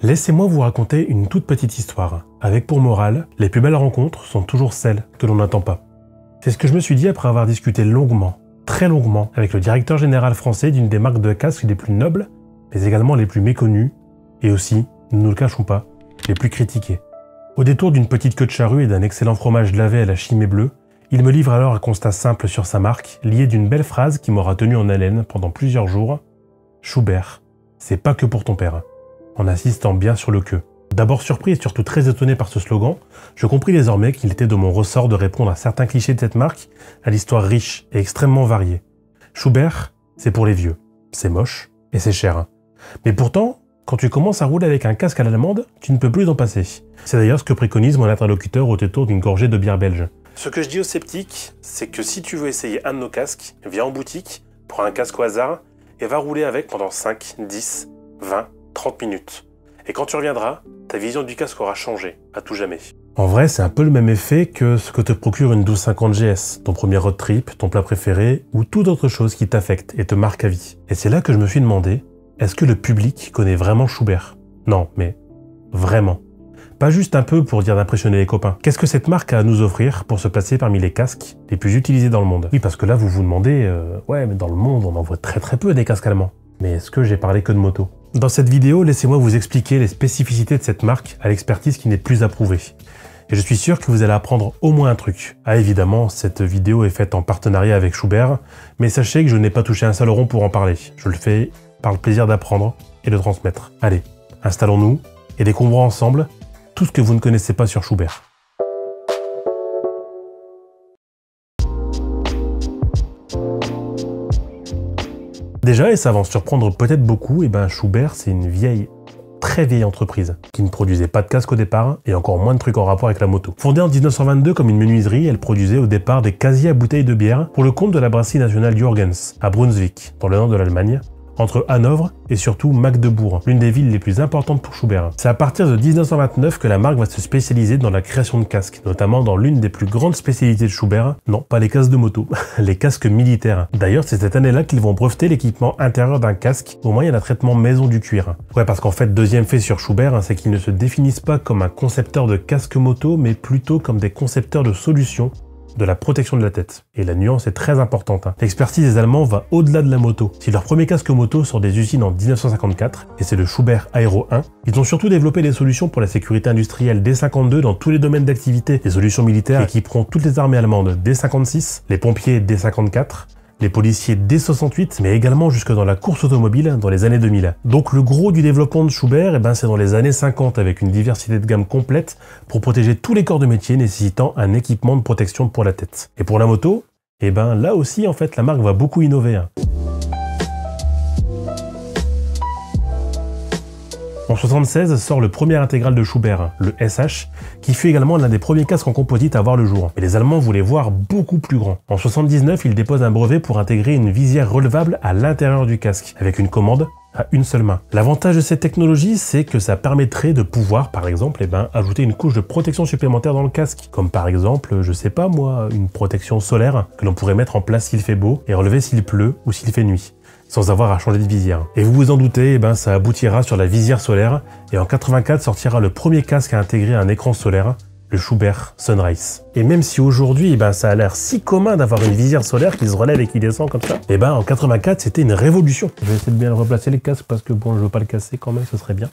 Laissez-moi vous raconter une toute petite histoire, avec pour morale, les plus belles rencontres sont toujours celles que l'on n'attend pas. C'est ce que je me suis dit après avoir discuté longuement, très longuement, avec le directeur général français d'une des marques de casques les plus nobles, mais également les plus méconnues, et aussi, ne nous le cachons pas, les plus critiquées. Au détour d'une petite queue de charrue et d'un excellent fromage lavé à la chimée bleue, il me livre alors un constat simple sur sa marque, lié d'une belle phrase qui m'aura tenu en haleine pendant plusieurs jours. « Schubert, c'est pas que pour ton père », en insistant bien sur le « que ». D'abord surpris et surtout très étonné par ce slogan, je compris désormais qu'il était de mon ressort de répondre à certains clichés de cette marque, à l'histoire riche et extrêmement variée. Schubert, c'est pour les vieux, c'est moche et c'est cher. Mais pourtant, quand tu commences à rouler avec un casque à l'allemande, tu ne peux plus t'en passer. C'est d'ailleurs ce que préconise mon interlocuteur au détour d'une gorgée de bière belge. Ce que je dis aux sceptiques, c'est que si tu veux essayer un de nos casques, viens en boutique, prends un casque au hasard et va rouler avec pendant 5, 10, 20, 30 minutes. Et quand tu reviendras, ta vision du casque aura changé, à tout jamais. En vrai, c'est un peu le même effet que ce que te procure une 1250 GS, ton premier road trip, ton plat préféré, ou toute autre chose qui t'affecte et te marque à vie. Et c'est là que je me suis demandé, est-ce que le public connaît vraiment Schubert? Non, mais vraiment. Pas juste un peu pour dire d'impressionner les copains. Qu'est-ce que cette marque a à nous offrir pour se placer parmi les casques les plus utilisés dans le monde? Oui, parce que là, vous vous demandez, ouais, mais dans le monde, on en voit très peu des casques allemands. Mais est-ce que j'ai parlé que de moto? Dans cette vidéo, laissez-moi vous expliquer les spécificités de cette marque à l'expertise qui n'est plus approuvée. Et je suis sûr que vous allez apprendre au moins un truc. Ah évidemment, cette vidéo est faite en partenariat avec Schubert, mais sachez que je n'ai pas touché un seul rond pour en parler. Je le fais par le plaisir d'apprendre et de transmettre. Allez, installons-nous et découvrons ensemble tout ce que vous ne connaissez pas sur Schubert. Déjà, et ça va en surprendre peut-être beaucoup, Schubert c'est une très vieille entreprise, qui ne produisait pas de casque au départ, et encore moins de trucs en rapport avec la moto. Fondée en 1922 comme une menuiserie, elle produisait au départ des casiers à bouteilles de bière pour le compte de la brasserie nationale Jürgens, à Brunswick, dans le nord de l'Allemagne, entre Hanovre et surtout Magdebourg, l'une des villes les plus importantes pour Schubert. C'est à partir de 1929 que la marque va se spécialiser dans la création de casques, notamment dans l'une des plus grandes spécialités de Schubert, non pas les casques de moto, les casques militaires. D'ailleurs, c'est cette année-là qu'ils vont breveter l'équipement intérieur d'un casque au moyen d'un traitement maison du cuir. Ouais, parce qu'en fait, deuxième fait sur Schubert, c'est qu'ils ne se définissent pas comme un concepteur de casque moto, mais plutôt comme des concepteurs de solutions de la protection de la tête. Et la nuance est très importante. L'expertise des Allemands va au-delà de la moto. Si leur premier casque moto sort des usines en 1954, et c'est le Schubert Aero 1, ils ont surtout développé des solutions pour la sécurité industrielle D52 dans tous les domaines d'activité. Des solutions militaires équiperont toutes les armées allemandes D56, les pompiers D54, les policiers D68, mais également jusque dans la course automobile dans les années 2000. Donc le gros du développement de Schubert, c'est dans les années 50 avec une diversité de gamme complète pour protéger tous les corps de métier nécessitant un équipement de protection pour la tête. Et pour la moto, là aussi en fait la marque va beaucoup innover. En 1976 sort le premier intégral de Schubert, le SH, qui fut également l'un des premiers casques en composite à voir le jour. Mais les Allemands voulaient voir beaucoup plus grand. En 1979, ils déposent un brevet pour intégrer une visière relevable à l'intérieur du casque, avec une commande à une seule main. L'avantage de cette technologie, c'est que ça permettrait de pouvoir, par exemple, ajouter une couche de protection supplémentaire dans le casque. Comme par exemple, je sais pas moi, une protection solaire que l'on pourrait mettre en place s'il fait beau et relever s'il pleut ou s'il fait nuit, sans avoir à changer de visière. Et vous vous en doutez, ça aboutira sur la visière solaire, et en 84 sortira le premier casque à intégrer un écran solaire, le Schubert Sunrise. Et même si aujourd'hui, ça a l'air si commun d'avoir une visière solaire qui se relève et qui descend comme ça, en 84, c'était une révolution. Je vais essayer de bien replacer les casques parce que bon, je veux pas le casser quand même, ce serait bien.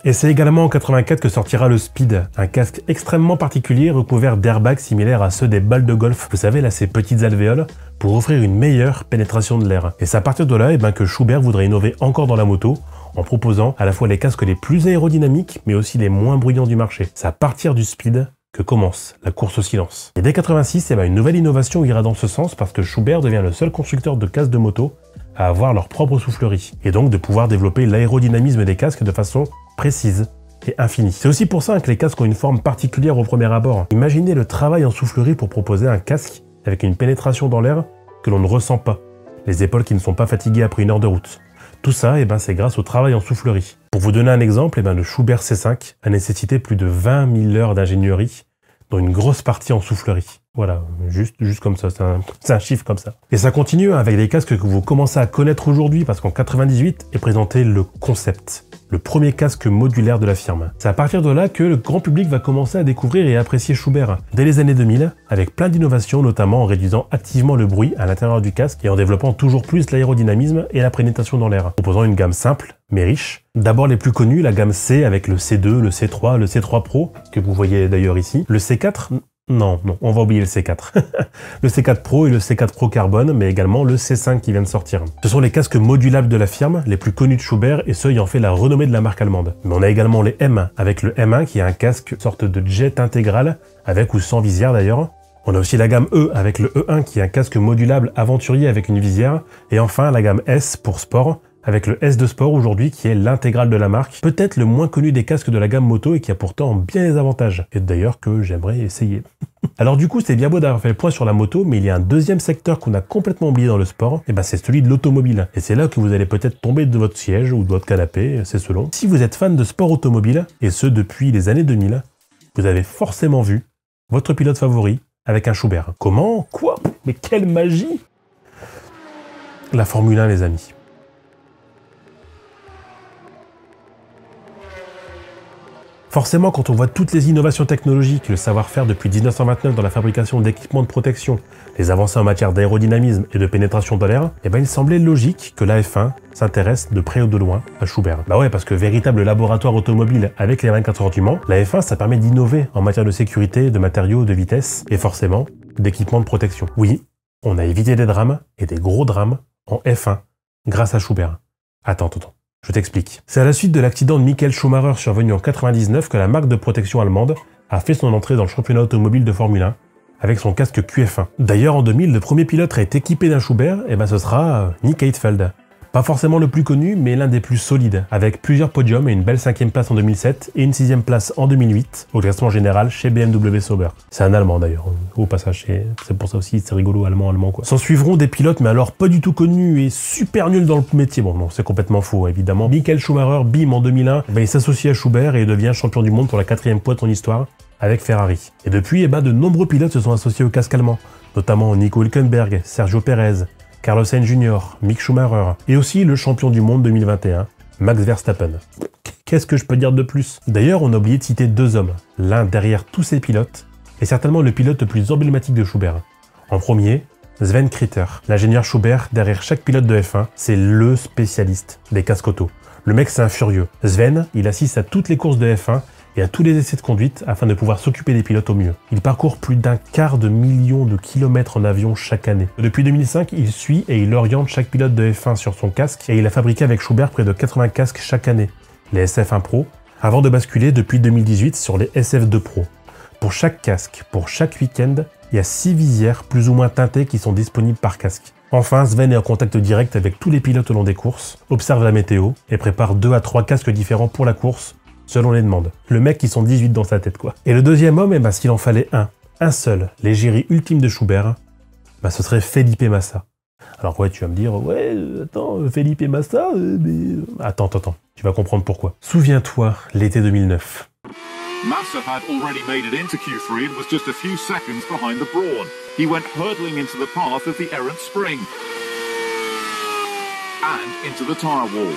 Et c'est également en 84 que sortira le Speed, un casque extrêmement particulier recouvert d'airbags similaires à ceux des balles de golf. Vous savez, là, ces petites alvéoles, pour offrir une meilleure pénétration de l'air. Et c'est à partir de là que Schubert voudrait innover encore dans la moto, en proposant à la fois les casques les plus aérodynamiques, mais aussi les moins bruyants du marché. C'est à partir du Speed que commence la course au silence. Et dès 86, une nouvelle innovation ira dans ce sens parce que Schubert devient le seul constructeur de casques de moto à avoir leur propre soufflerie, et donc de pouvoir développer l'aérodynamisme des casques de façon précise et infinie. C'est aussi pour ça que les casques ont une forme particulière au premier abord. Imaginez le travail en soufflerie pour proposer un casque avec une pénétration dans l'air que l'on ne ressent pas, les épaules qui ne sont pas fatiguées après une heure de route. Tout ça, c'est grâce au travail en soufflerie. Pour vous donner un exemple, le Schubert C5 a nécessité plus de 20 000 heures d'ingénierie, dont une grosse partie en soufflerie. Voilà, juste comme ça, c'est un chiffre comme ça. Et ça continue avec des casques que vous commencez à connaître aujourd'hui, parce qu'en 98 est présenté le Concept, le premier casque modulaire de la firme. C'est à partir de là que le grand public va commencer à découvrir et apprécier Schuber, dès les années 2000, avec plein d'innovations, notamment en réduisant activement le bruit à l'intérieur du casque et en développant toujours plus l'aérodynamisme et la pénétration dans l'air, proposant une gamme simple, mais riche. D'abord les plus connus, la gamme C avec le C2, le C3, le C3 Pro, que vous voyez d'ailleurs ici. Le C4, non, on va oublier le C4. Le C4 Pro et le C4 Pro Carbone, mais également le C5 qui vient de sortir. Ce sont les casques modulables de la firme, les plus connus de Schuber et ceux ayant fait la renommée de la marque allemande. Mais on a également les M, avec le M1 qui est un casque sorte de jet intégral, avec ou sans visière d'ailleurs. On a aussi la gamme E avec le E1 qui est un casque modulable aventurier avec une visière. Et enfin la gamme S pour sport, avec le S de sport aujourd'hui qui est l'intégrale de la marque, peut-être le moins connu des casques de la gamme moto et qui a pourtant bien des avantages, et d'ailleurs que j'aimerais essayer. Alors du coup c'est bien beau d'avoir fait le point sur la moto, mais il y a un deuxième secteur qu'on a complètement oublié dans le sport, et c'est celui de l'automobile. Et c'est là que vous allez peut-être tomber de votre siège ou de votre canapé, c'est selon. Si vous êtes fan de sport automobile, et ce depuis les années 2000, vous avez forcément vu votre pilote favori avec un Schuber. Comment? Quoi? Mais quelle magie! La Formule 1 les amis. Forcément, quand on voit toutes les innovations technologiques, le savoir-faire depuis 1929 dans la fabrication d'équipements de protection, les avancées en matière d'aérodynamisme et de pénétration dans l'air, il semblait logique que la F1 s'intéresse de près ou de loin à Schuber. Bah ouais, parce que véritable laboratoire automobile avec les 24 heures du Mans, la F1 ça permet d'innover en matière de sécurité, de matériaux, de vitesse et forcément d'équipements de protection. Oui, on a évité des drames et des gros drames en F1 grâce à Schuber. Attends. Je t'explique. C'est à la suite de l'accident de Michael Schumacher survenu en 99 que la marque de protection allemande a fait son entrée dans le championnat automobile de Formule 1 avec son casque QF1. D'ailleurs, en 2000, le premier pilote à être équipé d'un Schuber, ce sera Nick Heidfeld. Pas forcément le plus connu, mais l'un des plus solides, avec plusieurs podiums et une belle 5e place en 2007 et une 6e place en 2008 au classement général chez BMW Sauber. C'est un Allemand d'ailleurs, au passage, c'est pour ça aussi, c'est rigolo, allemand quoi. S'en suivront des pilotes, mais alors pas du tout connus et super nuls dans le métier. Bon non, c'est complètement faux évidemment. Michael Schumacher, bim, en 2001, il s'associe à Schuber et devient champion du monde pour la 4e fois de son histoire avec Ferrari. Et depuis, de nombreux pilotes se sont associés au casque allemand, notamment Nico Hülkenberg, Sergio Perez, Carlos Sainz Jr., Mick Schumacher, et aussi le champion du monde 2021, Max Verstappen. Qu'est-ce que je peux dire de plus? D'ailleurs, on a oublié de citer deux hommes, l'un derrière tous ces pilotes, et certainement le pilote le plus emblématique de Schuber. En premier, Sven Kritter, l'ingénieur Schuber derrière chaque pilote de F1, c'est le spécialiste des casques auto. Le mec, c'est un furieux. Sven, il assiste à toutes les courses de F1 et à tous les essais de conduite afin de pouvoir s'occuper des pilotes au mieux. Il parcourt plus d'1 quart de million de kilomètres en avion chaque année. Depuis 2005, il suit et il oriente chaque pilote de F1 sur son casque et il a fabriqué avec Schuber près de 80 casques chaque année, les SF1 Pro, avant de basculer depuis 2018 sur les SF2 Pro. Pour chaque casque, pour chaque week-end, il y a 6 visières plus ou moins teintées qui sont disponibles par casque. Enfin, Sven est en contact direct avec tous les pilotes au long des courses, observe la météo et prépare 2 à 3 casques différents pour la course, selon les demandes. Le mec, ils sont 18 dans sa tête, quoi. Et le deuxième homme, s'il en fallait un seul, l'égérie ultime de Schuber, ce serait Felipe Massa. Alors ouais, tu vas me dire, ouais, attends, Felipe Massa, mais... Attends, tu vas comprendre pourquoi. Souviens-toi, l'été 2009. Massa had already made it into Q3 and was just a few seconds behind the Brawn. He went hurtling into the path of the errant spring. And into the tyre wall.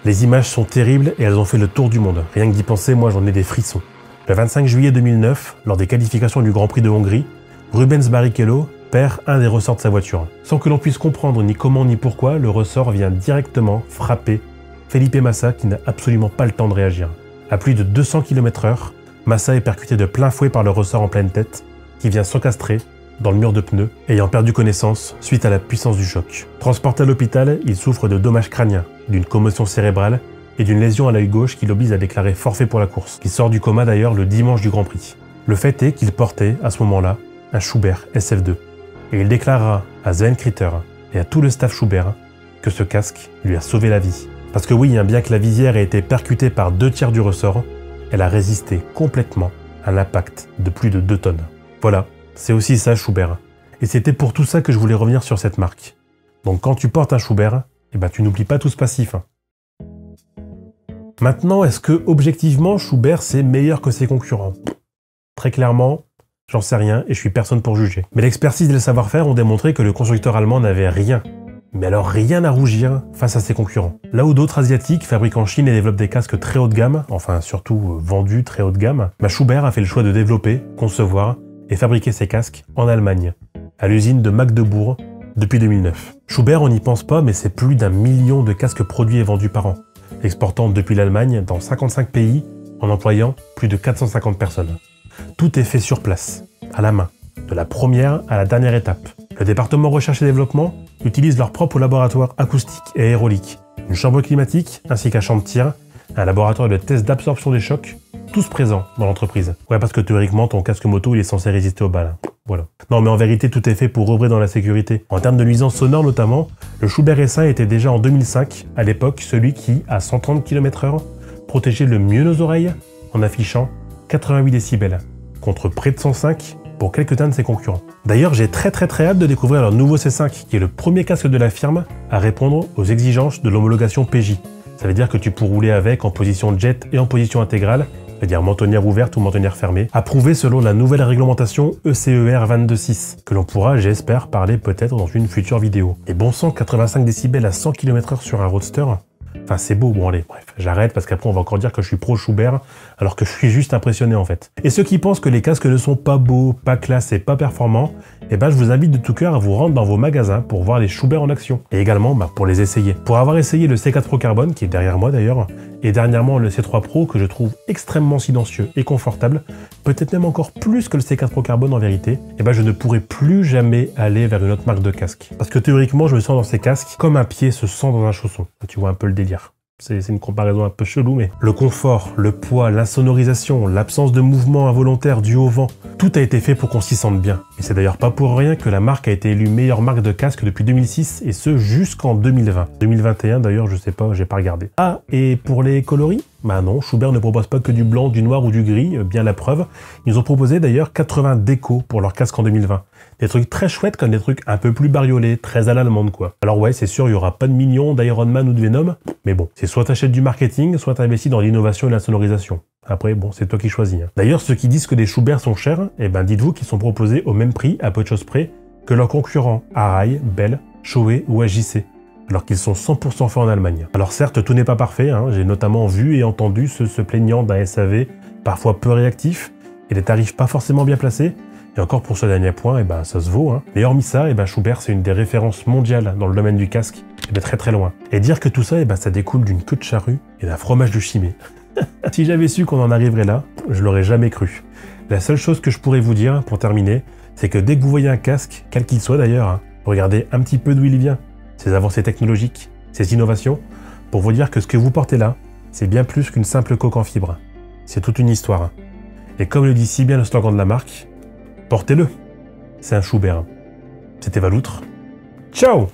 Les images sont terribles et elles ont fait le tour du monde. Rien que d'y penser, moi j'en ai des frissons. Le 25 juillet 2009, lors des qualifications du Grand Prix de Hongrie, Rubens Barrichello perd un des ressorts de sa voiture. Sans que l'on puisse comprendre ni comment ni pourquoi, le ressort vient directement frapper Felipe Massa qui n'a absolument pas le temps de réagir. À plus de 200 km/h, Massa est percuté de plein fouet par le ressort en pleine tête, qui vient s'encastrer dans le mur de pneus, ayant perdu connaissance suite à la puissance du choc. Transporté à l'hôpital, il souffre de dommages crâniens, d'une commotion cérébrale et d'une lésion à l'œil gauche qui l'oblige à déclarer forfait pour la course. Il sort du coma d'ailleurs le dimanche du Grand Prix. Le fait est qu'il portait, à ce moment-là, un Schuber SF2. Et il déclarera à Sven Kritter et à tout le staff Schuber que ce casque lui a sauvé la vie. Parce que oui, bien que la visière ait été percutée par 2/3 du ressort, elle a résisté complètement à l'impact de plus de 2 tonnes. Voilà, c'est aussi ça Schuber. Et c'était pour tout ça que je voulais revenir sur cette marque. Donc quand tu portes un Schuber, tu n'oublies pas tout ce passif. Maintenant, est-ce que objectivement Schuber c'est meilleur que ses concurrents? Très clairement, j'en sais rien et je suis personne pour juger. Mais l'expertise et le savoir-faire ont démontré que le constructeur allemand n'avait rien, mais alors rien à rougir face à ses concurrents. Là où d'autres asiatiques fabriquent en Chine et développent des casques très haut de gamme, enfin surtout vendus très haut de gamme, Schuber a fait le choix de développer, concevoir et fabriquer ses casques en Allemagne, à l'usine de Magdebourg, depuis 2009. Schuber, on n'y pense pas, mais c'est plus d'1 million de casques produits et vendus par an, exportant depuis l'Allemagne dans 55 pays, en employant plus de 450 personnes. Tout est fait sur place, à la main, de la première à la dernière étape. Le département recherche et développement utilise leur propre laboratoire acoustique et aérolique, une chambre climatique ainsi qu'un champ de tir, un laboratoire de test d'absorption des chocs, tous présents dans l'entreprise. Ouais, parce que théoriquement, ton casque moto, il est censé résister aux balles. Voilà. Non, mais en vérité, tout est fait pour œuvrer dans la sécurité. En termes de nuisances sonores notamment, le Schuber S1 était déjà en 2005, à l'époque, celui qui, à 130 km/h, protégeait le mieux nos oreilles en affichant 88 décibels, contre près de 105 pour quelques-uns de ses concurrents. D'ailleurs, j'ai très hâte de découvrir leur nouveau C5, qui est le premier casque de la firme à répondre aux exigences de l'homologation PJ. Ça veut dire que tu peux rouler avec en position jet et en position intégrale, c'est-à-dire mentonnière ouverte ou mentonnière fermée, approuvé selon la nouvelle réglementation ECER 22.6, que l'on pourra, j'espère, parler peut-être dans une future vidéo. Et bon sang, 85 décibels à 100 km/h sur un roadster, enfin c'est beau, bon allez, bref, j'arrête parce qu'après on va encore dire que je suis pro Schuber, alors que je suis juste impressionné en fait. Et ceux qui pensent que les casques ne sont pas beaux, pas classe et pas performants, eh ben je vous invite de tout cœur à vous rendre dans vos magasins pour voir les Schuber en action, et également pour les essayer. Pour avoir essayé le C4 Pro Carbone, qui est derrière moi d'ailleurs, et dernièrement le C3 Pro que je trouve extrêmement silencieux et confortable, peut-être même encore plus que le C4 Pro Carbone en vérité, eh ben je ne pourrai plus jamais aller vers une autre marque de casque. Parce que théoriquement je me sens dans ces casques comme un pied se sent dans un chausson. Tu vois un peu le délire. C'est une comparaison un peu chelou, mais le confort, le poids, l'insonorisation, l'absence de mouvement involontaire dû au vent, tout a été fait pour qu'on s'y sente bien. Et c'est d'ailleurs pas pour rien que la marque a été élue meilleure marque de casque depuis 2006, et ce jusqu'en 2020. 2021 d'ailleurs, je sais pas, j'ai pas regardé. Ah, et pour les coloris? Bah non, Schuber ne propose pas que du blanc, du noir ou du gris, bien la preuve. Ils ont proposé d'ailleurs 80 décos pour leur casque en 2020. Des trucs très chouettes comme des trucs un peu plus bariolés, très à l'allemande quoi. Alors ouais, c'est sûr, il y aura pas de Minions, d'Iron Man ou de Venom, mais bon, c'est soit t'achètes du marketing, soit t'investis dans l'innovation et la sonorisation. Après, bon, c'est toi qui choisis. D'ailleurs, ceux qui disent que les Schuber sont chers, eh ben dites-vous qu'ils sont proposés au même prix, à peu de choses près, que leurs concurrents, Arai, Bell, Shoei ou SJC, alors qu'ils sont 100% faits en Allemagne. Alors certes, tout n'est pas parfait, j'ai notamment vu et entendu ceux se plaignant d'un SAV parfois peu réactif et des tarifs pas forcément bien placés. Et encore pour ce dernier point, eh ben, ça se vaut. Mais hormis ça, eh ben, Schuber, c'est une des références mondiales dans le domaine du casque, et de très loin. Et dire que tout ça, eh ben, ça découle d'une queue de charrue et d'un fromage de Chimay. Si j'avais su qu'on en arriverait là, je l'aurais jamais cru. La seule chose que je pourrais vous dire, pour terminer, c'est que dès que vous voyez un casque, quel qu'il soit d'ailleurs, regardez un petit peu d'où il vient, ses avancées technologiques, ses innovations, pour vous dire que ce que vous portez là, c'est bien plus qu'une simple coque en fibre. C'est toute une histoire. Et comme le dit si bien le slogan de la marque, portez-le. C'est un Schuber. C'était Valoutre. Ciao!